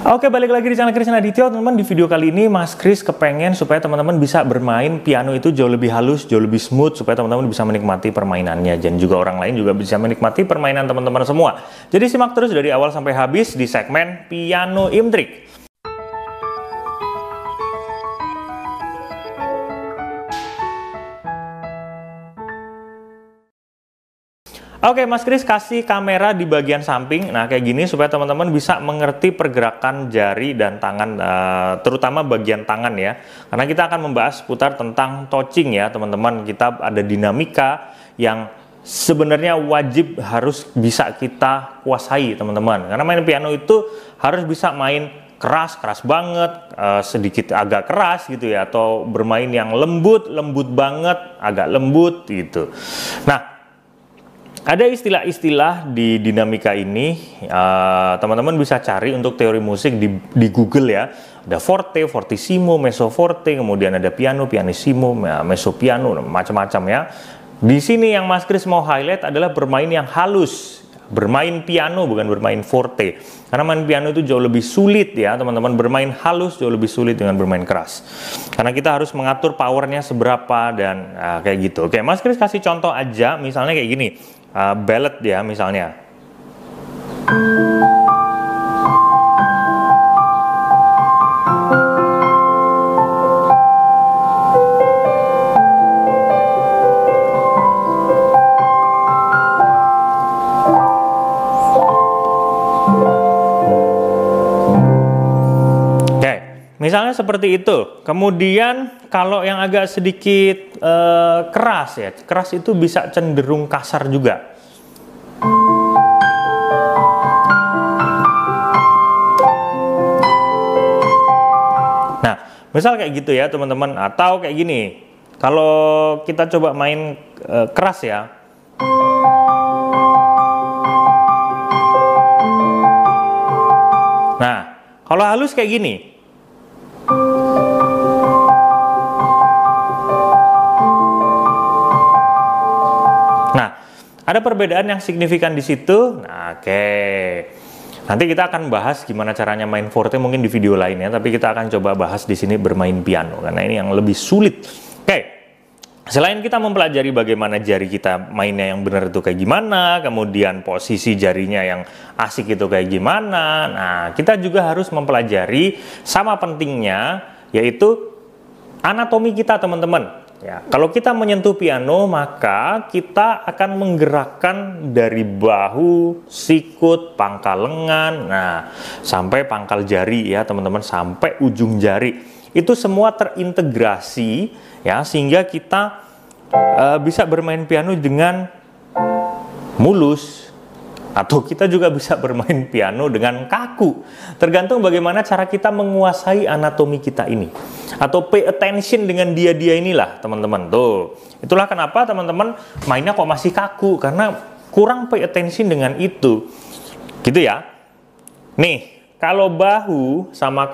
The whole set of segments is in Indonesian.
Oke, balik lagi di channel Kris Aditya, teman-teman. Di video kali ini Mas Kris kepengen supaya teman-teman bisa bermain piano itu jauh lebih halus, jauh lebih smooth, supaya teman-teman bisa menikmati permainannya, dan juga orang lain juga bisa menikmati permainan teman-teman semua. Jadi simak terus dari awal sampai habis di segmen Piano Imtrik. Oke, Mas Kris kasih kamera di bagian samping, nah kayak gini supaya teman-teman bisa mengerti pergerakan jari dan tangan, terutama bagian tangan ya. Karena kita akan membahas seputar tentang touching ya teman-teman. Kita ada dinamika yang sebenarnya wajib harus bisa kita kuasai teman-teman. Karena main piano itu harus bisa main keras banget, sedikit agak keras gitu ya, atau bermain yang lembut banget, agak lembut gitu. Nah, ada istilah-istilah di dinamika ini, teman-teman bisa cari untuk teori musik di Google ya. Ada forte, fortissimo, mezzo forte, kemudian ada piano, pianissimo, mezzo piano, macam-macam ya. Di sini yang Mas Kris mau highlight adalah bermain yang halus, bermain piano bukan bermain forte. Karena main piano itu jauh lebih sulit ya teman-teman, bermain halus jauh lebih sulit dengan bermain keras. Karena kita harus mengatur powernya seberapa dan kayak gitu. Oke, Mas Kris kasih contoh aja, misalnya kayak gini. Ballad ya misalnya. Misalnya seperti itu. Kemudian kalau yang agak sedikit keras ya, keras itu bisa cenderung kasar juga. Nah, misal kayak gitu ya teman-teman. Atau kayak gini, kalau kita coba main keras ya. Nah, kalau halus kayak gini. Nah, ada perbedaan yang signifikan di situ. Nah, oke. Nanti kita akan bahas gimana caranya main forte mungkin di video lainnya, tapi kita akan coba bahas di sini bermain piano karena ini yang lebih sulit. Oke. Selain kita mempelajari bagaimana jari kita mainnya yang benar itu kayak gimana, kemudian posisi jarinya yang asik itu kayak gimana. Nah, kita juga harus mempelajari sama pentingnya yaitu anatomi kita teman-teman. Ya, kalau kita menyentuh piano maka kita akan menggerakkan dari bahu, sikut, pangkal lengan, nah sampai pangkal jari ya teman-teman, sampai ujung jari. Itu semua terintegrasi ya sehingga kita bisa bermain piano dengan mulus. Atau kita juga bisa bermain piano dengan kaku. Tergantung bagaimana cara kita menguasai anatomi kita ini. Atau pay attention dengan dia-dia inilah teman-teman. Tuh, itulah kenapa teman-teman mainnya kok masih kaku. Karena kurang pay attention dengan itu. Gitu ya. Nih, kalau bahu sama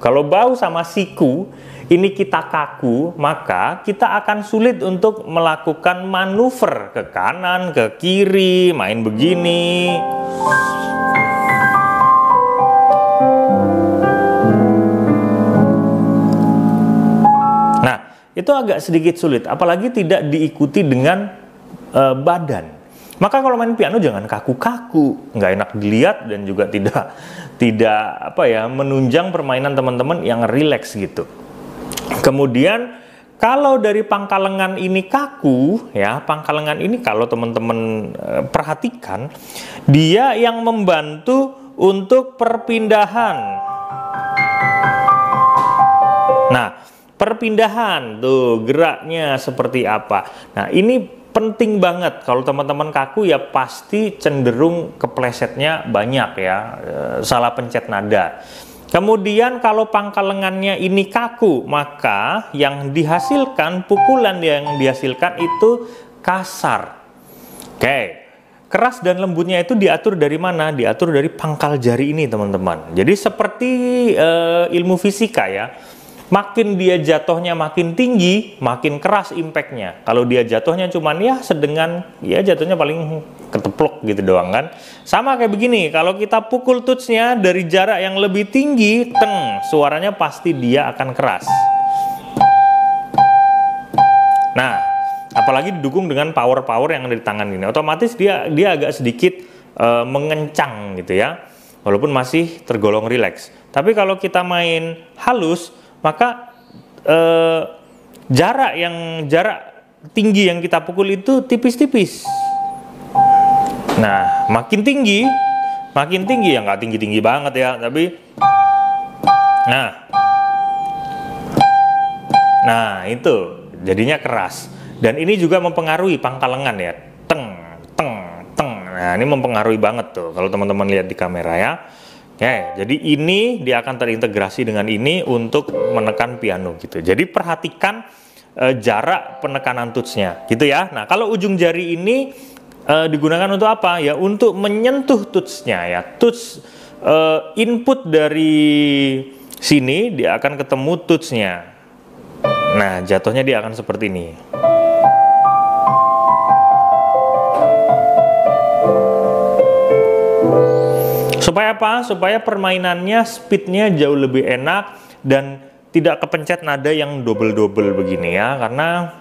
kalau bahu sama siku ini kita kaku, maka kita akan sulit untuk melakukan manuver ke kanan, ke kiri, main begini. Nah, itu agak sedikit sulit, apalagi tidak diikuti dengan badan. Maka kalau main piano jangan kaku-kaku, nggak enak dilihat dan juga tidak menunjang permainan teman-teman yang rileks gitu. Kemudian kalau dari pangkal lengan ini kaku ya, pangkal lengan ini kalau teman-teman perhatikan dia yang membantu untuk perpindahan. Nah, perpindahan tuh geraknya seperti apa. Nah, ini penting banget. Kalau teman-teman kaku ya pasti cenderung keplesetnya banyak ya, salah pencet nada. Kemudian kalau pangkal lengannya ini kaku, maka yang dihasilkan, pukulan yang dihasilkan itu kasar. Oke, keras dan lembutnya itu diatur dari mana? Diatur dari pangkal jari ini teman-teman. Jadi seperti ilmu fisika ya. makin dia jatuhnya makin tinggi, makin keras impactnya. Kalau dia jatuhnya cuman ya sedengan, ya jatuhnya paling keteplok gitu doang kan. Sama kayak begini, kalau kita pukul touch-nya dari jarak yang lebih tinggi, teng, suaranya pasti dia akan keras. Nah, apalagi didukung dengan power-power yang ada di tangan ini, otomatis dia agak sedikit mengencang gitu ya, walaupun masih tergolong rileks. Tapi kalau kita main halus, maka jarak tinggi yang kita pukul itu tipis-tipis. Nah, makin tinggi ya, nggak tinggi-tinggi banget ya, tapi nah itu jadinya keras. Dan ini juga mempengaruhi pangkal lengan ya, teng. Nah, ini mempengaruhi banget tuh kalau teman-teman lihat di kamera ya. Oke, jadi ini dia akan terintegrasi dengan ini untuk menekan piano gitu. Jadi perhatikan jarak penekanan touch-nya gitu ya. Nah, kalau ujung jari ini digunakan untuk apa? Ya untuk menyentuh touch-nya ya. Touch input dari sini dia akan ketemu touch-nya. Nah, jatuhnya dia akan seperti ini. Supaya apa? Supaya permainannya, speednya jauh lebih enak dan tidak kepencet nada yang double-double begini ya. Karena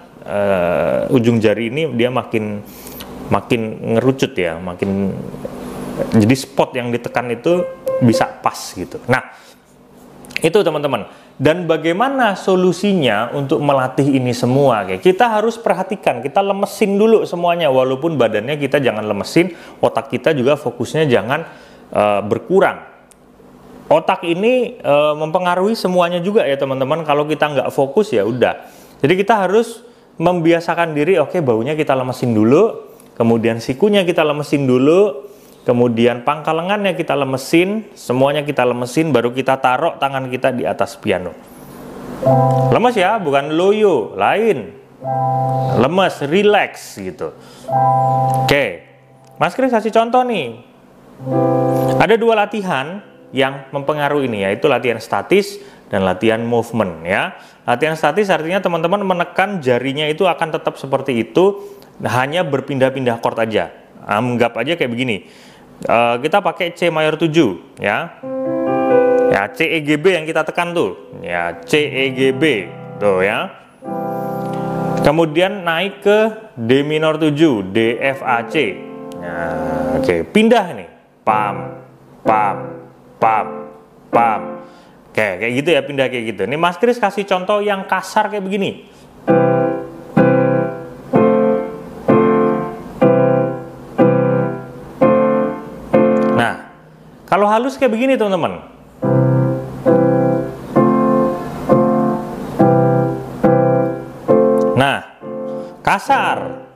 ujung jari ini dia makin ngerucut ya, jadi spot yang ditekan itu bisa pas gitu. Nah, itu teman-teman. Dan bagaimana solusinya untuk melatih ini semua? Kita harus perhatikan, kita lemesin dulu semuanya, walaupun badannya kita jangan lemesin, otak kita juga fokusnya jangan berkurang. Otak ini mempengaruhi semuanya juga ya teman-teman. Kalau kita nggak fokus ya udah. Jadi kita harus membiasakan diri, oke, baunya kita lemesin dulu, kemudian sikunya kita lemesin dulu, kemudian pangkal lengannya kita lemesin, semuanya kita lemesin, baru kita taruh tangan kita di atas piano. Lemes ya, bukan loyo, lain. Lemes, relax gitu. Oke, Mas Kris kasih contoh nih. Ada dua latihan yang mempengaruhi ini, yaitu latihan statis dan latihan movement ya. Latihan statis artinya teman-teman menekan jarinya itu akan tetap seperti itu, hanya berpindah-pindah chord aja. Anggap aja kayak begini. Kita pakai C mayor 7 ya. Ya, C E G B yang kita tekan tuh. Ya, C E G B tuh ya. Kemudian naik ke D minor 7, D F A C. Nah, oke, pindah nih. Pam, pam, pam, pam. Oke, kayak gitu ya, pindah kayak gitu. Nih Mas Kris kasih contoh yang kasar kayak begini. Nah, kalau halus kayak begini teman-teman. Nah, kasar.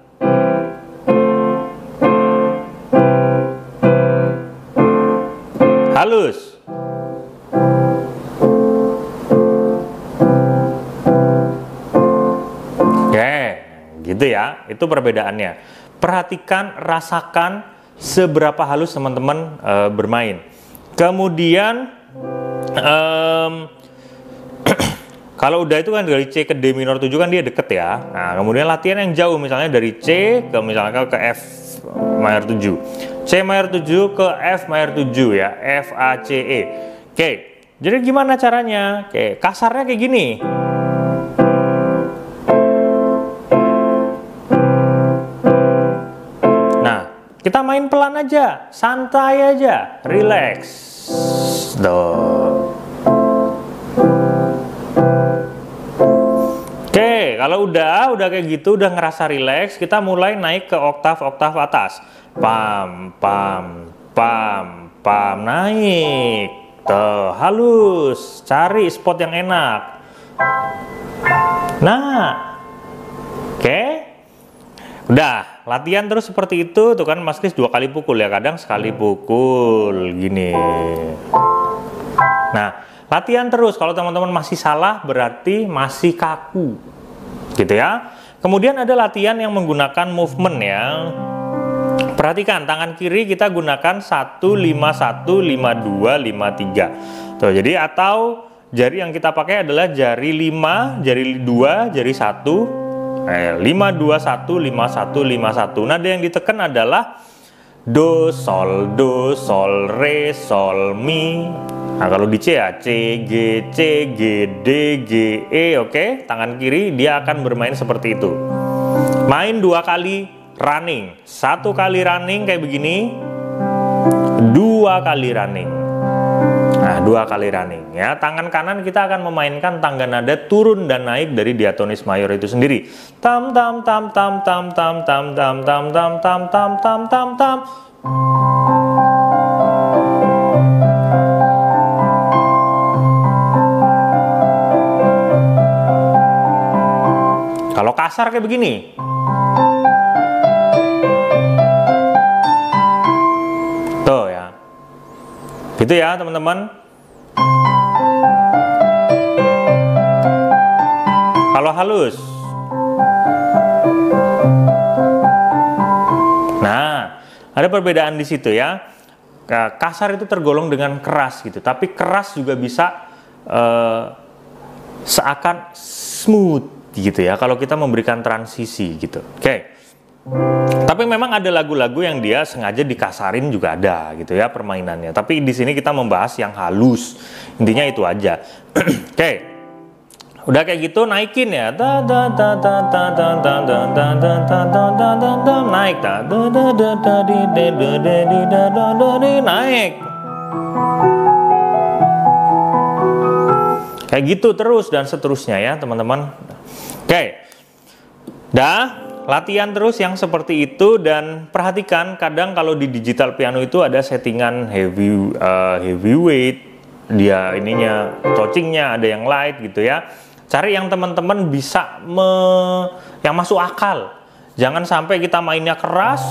Halus. Oke, gitu ya. Itu perbedaannya. Perhatikan, rasakan seberapa halus teman-teman bermain. Kemudian kalau udah itu kan dari C ke D minor 7 kan dia deket ya. Nah, kemudian latihan yang jauh misalnya dari C ke misalnya ke F mayor 7. C mayor 7 ke F mayor 7 ya, F A C E. Oke, jadi gimana caranya? Oke, kasarnya kayak gini. Nah, kita main pelan aja, santai aja, relax. Oke, kalau udah kayak gitu, udah ngerasa relax, kita mulai naik ke oktav atas. Pam, pam, pam, pam, naik. Tuh, halus. Cari spot yang enak. Nah, oke. Udah, latihan terus seperti itu. Tuh kan Mas Kris 2 kali pukul ya, kadang sekali pukul gini. Nah, latihan terus. Kalau teman-teman masih salah, berarti masih kaku. Gitu ya. Kemudian ada latihan yang menggunakan movement ya. Perhatikan, tangan kiri kita gunakan 1, 5, 1, 5, 2, 5, 3. Tuh, jadi atau jari yang kita pakai adalah jari 5, jari 2, jari 1, 5, 2, 1, 5, 1, 5, 1. Nada yang ditekan adalah do, sol, re, sol, mi. Nah, kalau di C ya, C, G, D, G, E, oke. Tangan kiri dia akan bermain seperti itu. Main 2 kali running. 1 kali running kayak begini, 2 kali running. Nah, 2 kali running ya. Tangan kanan kita akan memainkan tangga nada turun dan naik dari diatonis mayor itu sendiri. Tam tam tam tam tam tam tam tam tam tam tam tam tam tam tam. Kalau kasar kayak begini. Tuh ya. Gitu ya, teman-teman. Kalau halus. Nah, ada perbedaan di situ ya. Kasar itu tergolong dengan keras gitu, tapi keras juga bisa seakan smooth gitu ya kalau kita memberikan transisi gitu. Oke. Tapi memang ada lagu-lagu yang dia sengaja dikasarin juga ada gitu ya permainannya. Tapi di sini kita membahas yang halus. Intinya itu aja. Oke. Udah kayak gitu naikin ya. Naik. Naik. Kayak gitu terus dan seterusnya ya, teman-teman. Oke. Latihan terus yang seperti itu dan perhatikan kadang kalau di digital piano itu ada settingan heavyweight, dia ininya touchingnya ada yang light gitu ya. Cari yang teman-teman bisa yang masuk akal. Jangan sampai kita mainnya keras,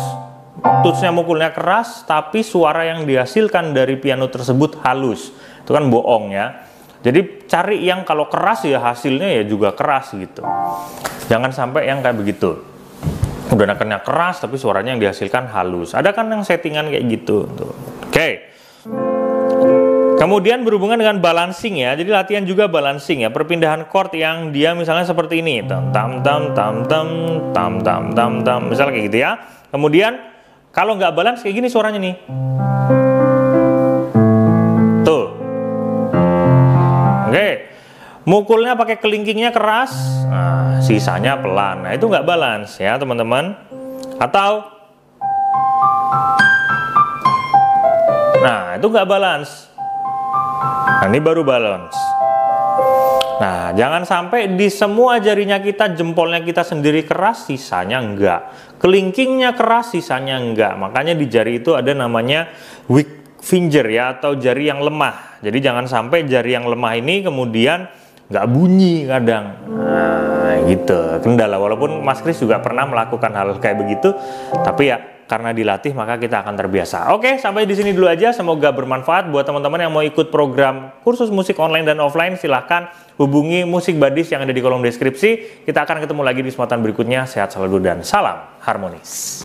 touchnya mukulnya keras, tapi suara yang dihasilkan dari piano tersebut halus. Itu kan bohong ya. Jadi cari yang kalau keras ya hasilnya ya juga keras gitu. Jangan sampai yang kayak begitu. Udah nakernya keras tapi suaranya yang dihasilkan halus. Ada kan yang settingan kayak gitu. Oke. Kemudian berhubungan dengan balancing ya. Jadi latihan juga balancing ya. Perpindahan chord yang dia misalnya seperti ini. Tam tam tam tam tam tam tam tam tam. Misalnya kayak gitu ya. Kemudian kalau nggak balance kayak gini suaranya nih. Tuh. Oke. Mukulnya pakai kelingkingnya keras, nah, sisanya pelan. Nah, itu nggak balance ya, teman-teman. Atau, nah, itu nggak balance. Nah, ini baru balance. Nah, jangan sampai di semua jarinya kita, jempolnya kita sendiri keras, sisanya enggak. Kelingkingnya keras, sisanya enggak. Makanya di jari itu ada namanya weak finger ya, atau jari yang lemah. Jadi jangan sampai jari yang lemah ini kemudian nggak bunyi kadang. Nah, gitu kendala. Walaupun Mas Kris juga pernah melakukan hal kayak begitu, tapi ya karena dilatih maka kita akan terbiasa. Oke, sampai di sini dulu aja. Semoga bermanfaat buat teman-teman yang mau ikut program kursus musik online dan offline. Silahkan hubungi Musik Buddies yang ada di kolom deskripsi. Kita akan ketemu lagi di kesempatan berikutnya. Sehat selalu dan salam harmonis.